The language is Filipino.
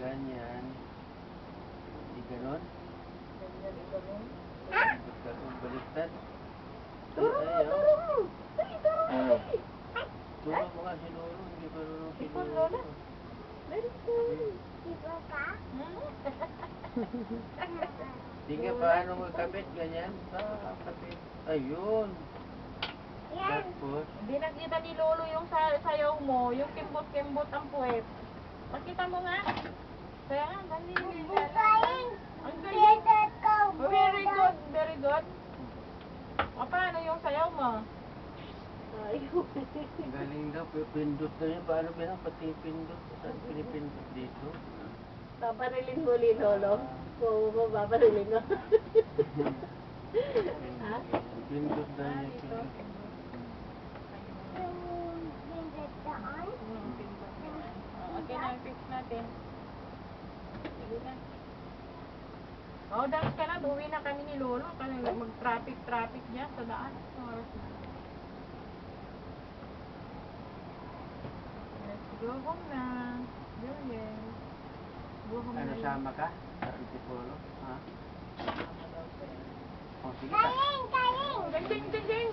Ganyan. Di ganon. Baliktad. Turo mo, Ayaw. turo mo. Dali, turo mo. Dali. Turo mo nga si Lolo. Hindi pa Lolo si Ipon, Lolo. Lola. Very good. Sige, paano mo kabit? Ganyan. Kapit. Ayun. Tapos. Hindi nakita ni Lolo yung sayaw mo, yung kimbot-kimbot ang puwet. Pakita mo nga. Kaya nga, dali. Ang galing. Oh, very good, very good. O, paano yung sayaw mo? Galing daw. Pindot na yun. Paano ba pati pindot? Saan pinipindot dito? Paparilin mo ni Lolo. Oo, paparilin mo. Pindot na yun. Pindot. Okay na, fix natin. Sige na. Oh, dance ka na. Uwi na kami ni Lolo. Kasi mag-traffic dyan sa daan. Oras na. Let's go home na. Julian. Go home Ano, na. sama ka? Sa Antipolo? Ha? Sama daw siya. O, sige ka. Ding, ding, ding, ding.